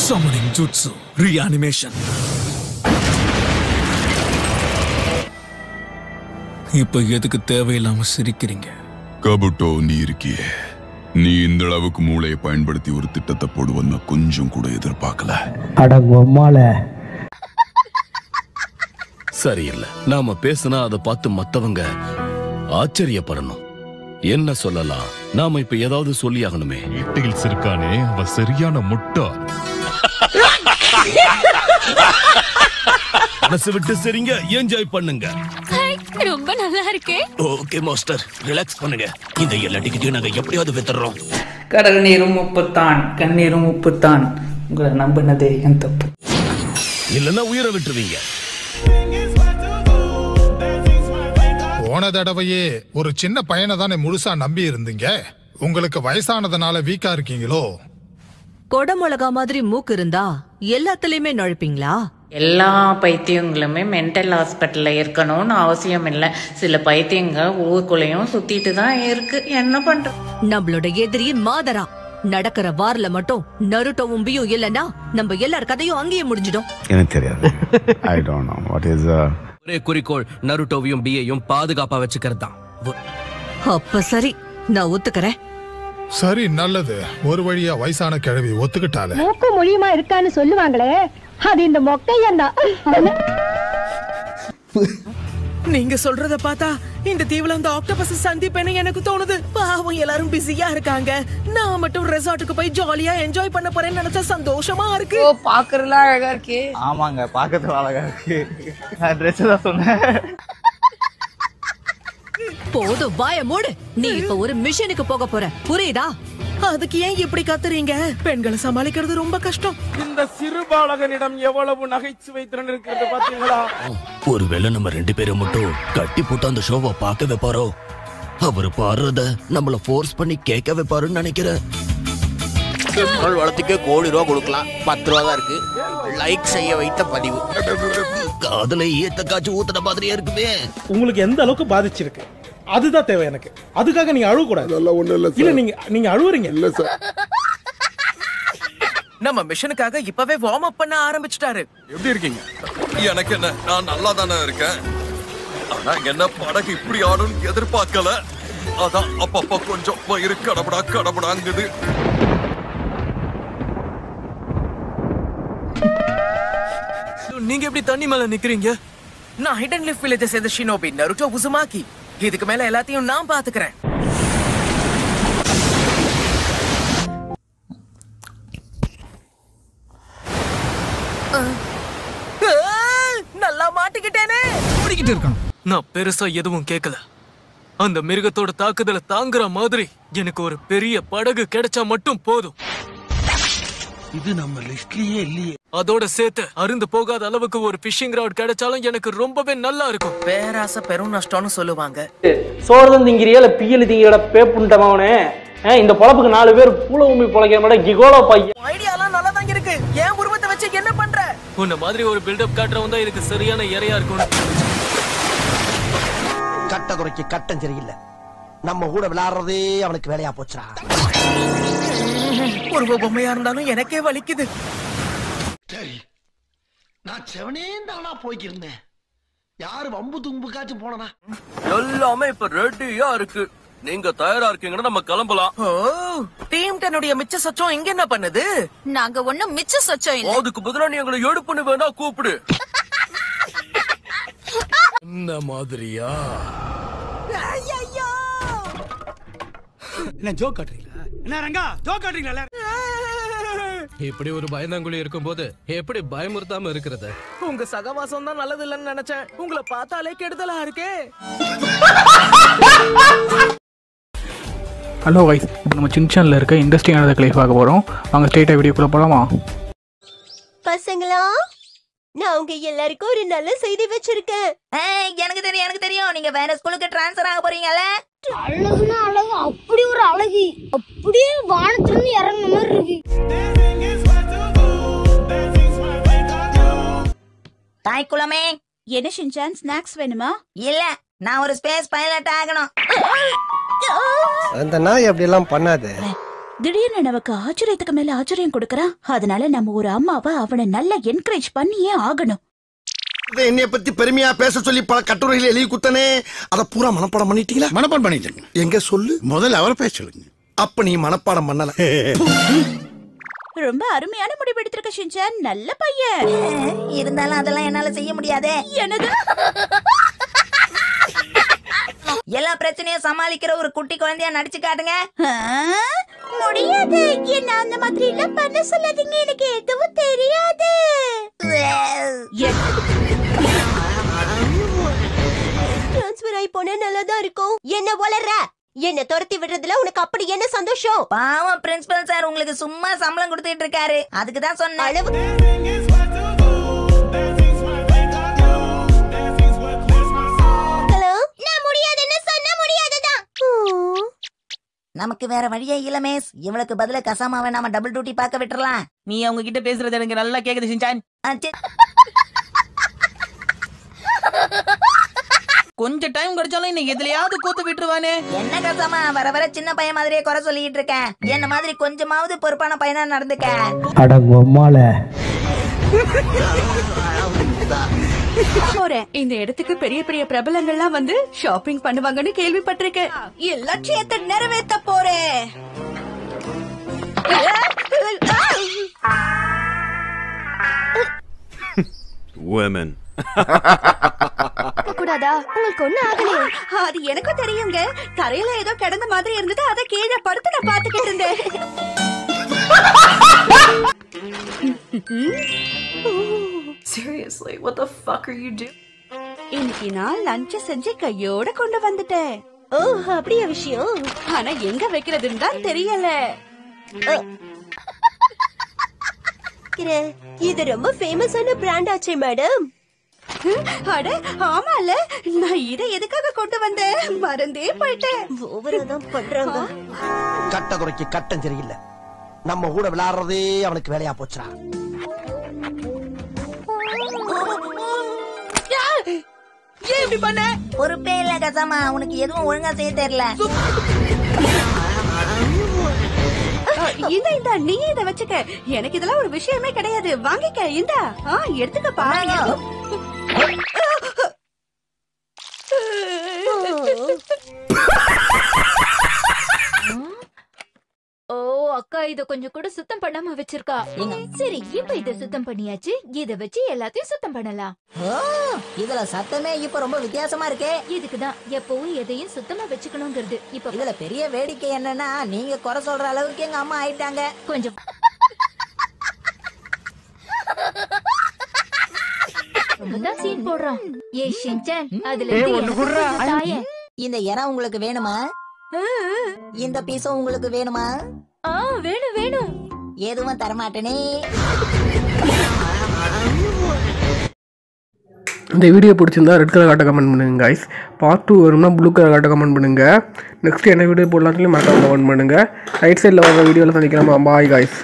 Summoning Jutsu. Reanimation. இப்ப எதுக்கு தேவையில்லாம சிரிக்கிறீங்க? கபுட்டோ நீ இருக்கியே, நீ இந்த அளவுக்கு மூளையை பயன்படுத்தி ஒரு திட்டத்தை போடுவன்னு கொஞ்சம் கூட எதிர்பார்க்கல. அடங்கொம்மால சரியில்லை. நாம பேசினா அதை பார்த்து மத்தவங்க ஆச்சரியப்படணும். என்ன சொல்லலாம்? நாம இப்ப ஏதாவது சொல்லி ஆகணுமே. வீட்டில் சிறுக்கானே, அவ சரியான முட்டா. மனசு விட்டு சரிங்க, என்ஜாய் பண்ணுங்க. ரொம்ப நல்லா இருக்கே. ஓகே மாஸ்டர், ரிலாக்ஸ் பண்ணுங்க. இந்த எல்லா டிக்கெட்டையும் நாங்க எப்படியாவது வித்துறோம். கடல் நீரும் உப்புத்தான், கண்ணீரும் உப்புத்தான். உங்களை நம்பினதே என் தப்பு. இல்லன்னா உயிரை விட்டுருவீங்க. போன தடவையே ஒரு சின்ன பையனை தானே முழுசா நம்பி இருந்தீங்க. உங்களுக்கு வயசானதுனால வீக்கா இருக்கீங்களோ? கொடமிளகா மாதிரி மூக்கு இருந்தா எல்லாத்துலயுமே நுழைப்பீங்களா? எல்லா பைத்தியங்களுமே மென்டல் ஹாஸ்பிட்டல்ல இருக்கணும்னு அவசியம் இல்லை. சில பைத்தியங்க ஊருக்குள்ளேயும் சுத்திட்டு தான் இருக்கு. என்ன பண்றோம்? நம்மளோட எதிரி மாதரா. நடக்கிற வார்ல மட்டும் நருட்டோவும் பியும் இல்லன்னா நம்ம எல்லார் கதையும் அங்கேயே முடிஞ்சிடும். எனக்கு தெரியாது. I don't know what is ஒரே குறிக்கோள் நருட்டோவையும் பியையும் பாதுகாப்பா வச்சுக்கிறது தான். அப்ப சரி, நான் ஒத்துக்கிறேன். சரி, நல்லது. ஒரு வழியா வயசான கிழவி ஒத்துக்கிட்டாலே. மூக்கு மொழியுமா இருக்கான்னு சொல்லுவாங்களே, அது இந்த மொக்கையந்தான். நீங்க சொல்றத பார்த்தா இந்த தீவுல அந்த ஆக்டோபஸ் சந்திப்பேன்னு எனக்கு தோணுது. பாவம் எல்லாரும் பிஸியா இருக்காங்க. நான் மட்டும் ரெசார்ட்டுக்கு போய் ஜாலியா என்ஜாய் பண்ண போறேன்னு நினைச்சா சந்தோஷமா இருக்கு. பாக்குறதுல அழகா இருக்கு. ஆமாங்க, பாக்கிறதுல அழகா இருக்கு. நான் ட்ரெஸ் தான் சொன்னேன். போதும், வாய மூடு. நீ இப்ப ஒரு மிஷனுக்கு போக போற, புரியுதா? அதுக்கு ஏன் இப்படி கத்துறீங்க? பெண்களை சமாளிக்கிறது ரொம்ப கஷ்டம். இந்த சிறு பாலகனிடம் எவ்வளவு நகைச்சுவை திறன் இருக்கிறது பாத்தீங்களா? ஒருவேளை நம்ம 2 பேரும் மட்டும் கட்டி போட்டு அந்த ஷோவை பார்க்க வைப்பாரோ? அவரு பாடுறத நம்மள ஃபோர்ஸ் பண்ணி கேட்க வைப்பாருன்னு நினைக்கிறேன். குரல் வளத்துக்கே ₹1,00,000 கொடுக்கலாம். 10 ரூபா தான் இருக்கு. லைக் செய்ய வைத்த பதிவு. காதலை ஏத்த காய்ச்சி ஊத்துன மாதிரியே இருக்குமே. உங்களுக்கு எந்த அளவுக்கு பாதிச்சிருக்கு அதுதான் தேவை எனக்கு. அதுக்காக நீங்க அழுவ கூடாது. இல்ல நீங்க அழுவுறீங்க. இல்ல சார், நம்ம மிஷனுக்காக இப்பவே வார்ம் அப் பண்ண ஆரம்பிச்சிட்டாரு. எப்படி இருக்கீங்க? எனக்கு என்ன, நான் நல்லா தானே இருக்கேன். ஆனா என்ன படகு இப்படி ஆடும்னு எதிர்பார்க்கல. அதான் அப்பப்ப கொஞ்சம் வயிறு கடபடாங்குது. நீங்க எப்படி தண்ணி மேல நிக்கிறீங்க? நான் ஹிடன் லிஃப் வில்லேஜ் சேர்ந்த ஷினோபி நருட்டோ உசுமாக்கி. இதுக்கு மேல எல்லாத்தையும் நான் பாத்துக்கிறேன். நல்லா மாட்டிக்கிட்டேனே. பிடிக்கிட்டு இருக்கான். நான் பெருசா எதுவும் கேட்கல. அந்த மிருகத்தோட தாக்குதலை தாங்குற மாதிரி எனக்கு ஒரு பெரிய படகு கிடைச்சா மட்டும் போதும். இது நம்ம லிஸ்ட்லயே இல்லையே. அதோட சேர்த்து அருந்து போகாத அளவுக்கு ஒரு ஃபிஷிங் ராட் கிடைச்சாலும் எனக்கு ரொம்பவே நல்லா இருக்கும். பேராசை பெரும் நஷ்டம்னு சொல்லுவாங்க. சோறுதான் திங்கிறியா இல்ல பியல் திங்கிற பேப்புண்டமாவனே. இந்த பொழப்புக்கு 4 பேர் பூலபூமி பொழைக்கிற மாதிரி கிகோலோ பையன். ஐடியாலாம் நல்லா தான் இருக்கு. ஏன் உருவத்தை வச்சு என்ன பண்ற? உன்ன மாதிரி ஒரு பில்டப் காட்டுறவன் தான் இதுக்கு சரியான இறையா இருக்கும். கட்ட குறைக்கு கட்டம் சரியில்லை. நம்ம கூட விளையாடுறதே அவனுக்கு வேலையா போச்சுடா. ஒரு பொம்மையா இருந்தாலும் எனக்கே வலிக்குது. சரி, நான் செவனேந்தானா போய்க்கிருந்தேன். யாரு வம்பு தும்புக்காச்சும் போனா? எல்லாமே இப்ப ரெடியா இருக்கு. நீங்க தயாரா இருக்கீங்கன்னா நம்ம கிளம்பலாம். ஓ, டீம் 10 மிச்ச சொச்சம் இங்க என்ன பண்ணுது? நாங்க ஒண்ணும் மிச்ச சொச்சம் இல்ல. அதுக்கு பதிலா நீ எங்களை எடுப்புன்னு வேணா கூப்பிடு. இந்த மாதிரியா? என்ன ஜோக் காட்டுறீங்களா? என்ன ரங்கா ஜோக் காட்டுறீங்களா? இப்படி ஒரு பயந்தாங்குழி இருக்கும்போது எப்படி பயமுறுத்தாம இருக்கிறது? உங்க சகவாசம் தான் நல்லது இல்லைன்னு நினைச்சேன். உங்களை பார்த்தாலே கெடுதலா இருக்கே. ஹலோ கைஸ், இப்போ நம்ம சின்சான்ல இருக்க இண்டஸ்ட்ரி ஆனதை கிளைஃப் பார்க்க போகிறோம். வாங்க ஸ்ட்ரெயிட்டாக வீடியோக்குள்ளே போகலாமா? பசங்களா, நான் உங்க எல்லாருக்கும் ஒரு நல்ல செய்தி வச்சிருக்கேன். எனக்கு தெரியும். நீங்க வேற ஸ்கூலுக்கு ட்ரான்ஸ்ஃபர் ஆக போறீங்கல்ல? அழகுனா அழகு, அப்படி ஒரு அழகு, அப்படியே வானத்துல இறங்குன மாதிரி இருக்கு. தாய் குலமே, என்ன ஷின்சான், ஸ்நாக்ஸ் வேணுமா? இல்ல, நான் ஒரு ஸ்பேஸ் பைலட் ஆகணும். அந்த நாய் அப்படி எல்லாம் பண்ணாத. திடீர்னு நமக்கு ஆச்சரியத்துக்கு மேல ஆச்சரியம் கொடுக்கறான். அதனால நம்ம ஒரு அம்மாவை அவனை நல்லா என்கரேஜ் பண்ணியே ஆகணும். என்னைய பத்தி பெருமையா பேச சொல்லி பல கட்டுரைகள் எழுதி குத்தனே, அத பூரா மனப்பாடம் பண்ணிட்டீங்களா? மனப்பாடம் பண்ணிட்டேங்க. எங்க சொல்லு. முதல்ல அவரை பேச சொல்லுங்க. அப்ப நீ மனப்பாடம் பண்ணல. ரொம்ப அருமையான முடிவு எடுத்திருக்க ஷின்சான். நல்ல பையன். இருந்தாலும் அதெல்லாம் என்னால செய்ய முடியாதே. என்னது? எல்லா பிரச்சனையும் சமாளிக்கிற ஒரு குட்டி குழந்தையா நடிச்சு காட்டுங்க. முடியாது. என்ன அந்த மாதிரி எல்லாம் பண்ண சொல்லாதீங்க. எனக்கு எதுவும் தெரியாது. ட்ரான்ஸ்ஃபர் ஆகி போனா நல்லாதான் இருக்கும். என்ன வளர்ற? என்ன துரத்தி விடுறதுல உனக்கு அப்படி என்ன சந்தோஷம்? பாவம் பிரின்சிபல் சார் உங்களுக்கு சும்மா சம்பளம் கொடுத்துட்டு இருக்காரு. அதுக்கு தான் சொன்னேன். நமக்கு வேற வழியே இல்ல மிஸ். இவளுக்கு பதிலா கசாமாவை நாம டபுள் டியூட்டி பார்க்க விட்டுறலாம். நீ அவங்க கிட்ட பேசுறது எனக்கு நல்லா கேக்குது ஷின்சான். கொஞ்சம் டைம் கிடைச்சாலும் இன்னைக்கு எதுலயாவது கூத்து விட்டுருவானே. என்ன கசாமா வர வர சின்ன பையன் மாதிரியே குறை சொல்லிட்டு இருக்கேன். என்ன மாதிரி கொஞ்சமாவது பொறுப்பான பையனா நடந்துக்க. இந்த இடத்துக்கு பெரிய பெரிய பிரபலங்கள்லாம் வந்து ஷாப்பிங் பண்ணுவாங்கன்னு கேள்விப்பட்டிருக்கேன். லட்சியத்தை நிறைவேற்ற போறேன். Women. கூடாதா? உங்களுக்கு ஒண்ணு ஆகலையே? அது எனக்கும் தெரியுங்க. தரையில ஏதோ கிடந்த மாதிரி இருந்தது. அத கீழே படுத்து நான் பாத்துக்கிட்டு இருந்தேன். Seriously, what the fuck are you doing? இன்னைக்கு நான் லஞ்ச் செஞ்சு கையோட கொண்டு வந்துட்டேன். ஓ, அப்படியே விஷயம். ஆனா எங்க வைக்கிறதுன்னு தான் தெரியல. இது ரொம்ப ஃபேமஸான பிராண்ட் ஆச்சே மேடம். அட ஆமால, நான் இதை எதுக்காக கொண்டு வந்தேன் மறந்தே போயிட்டேன். ஓவராதான் பண்றாங்க. கட்டதுரைக்கு கட்டம் சரியில்லை. நம்ம கூட விளையாடுறதே அவனுக்கு வேலையா போச்சுடா. ஏன் இப்படி பண்ண? பொறுப்பே இல்ல கசாமா. உனக்கு எதுவும் ஒழுங்கா செய்ய தெரியல. இந்த நீ இத வச்சுக்க. எனக்கு இதெல்லாம் ஒரு விஷயமே கிடையாது. வாங்கிக்க. இந்த எடுத்துக்கப்பா. ஓ அக்கா, இத கொஞ்சம் கூட சுத்தம் பண்ணாம வச்சிருக்கா. சரி, இப்ப இத சுத்தம் பண்ணியாச்சு. இத வச்சு எல்லாத்தையும் சுத்தம் பண்ணலாம். இதுல சத்தமே இப்ப ரொம்ப வித்தியாசமா இருக்கே. இதுக்குதான் எப்பவும் எதையும் சுத்தமா வச்சுக்கணுங்கிறது. இப்ப இதுல பெரிய வேடிக்கை என்னன்னா, நீங்க குறை சொல்ற அளவுக்கு எங்க அம்மா ஆயிட்டாங்க. கொஞ்சம் ரொம்பதான் சீன் போடுறான். ஏ ஷின்சான், அதுல இந்த இடம் உங்களுக்கு வேணுமா? இந்த பீஸும் உங்களுக்கு வேணுமா? வேணும் வேணும். எதுவும் தரமாட்டேனே. இந்த வீடியோ பிடிச்சிருந்தா ரெட் கலர் காட்ட கமெண்ட் பண்ணுங்க கைஸ். பார்ட் 2 வரும்னா ப்ளூ கலர் காட்ட கமெண்ட் பண்ணுங்க. நெக்ஸ்ட் என்ன வீடியோ போடலாம்னு சொல்லி மறக்காம கமெண்ட் பண்ணுங்க. ரைட் சைடில் வர வீடியோவில் சந்திக்கலாம். Bye guys.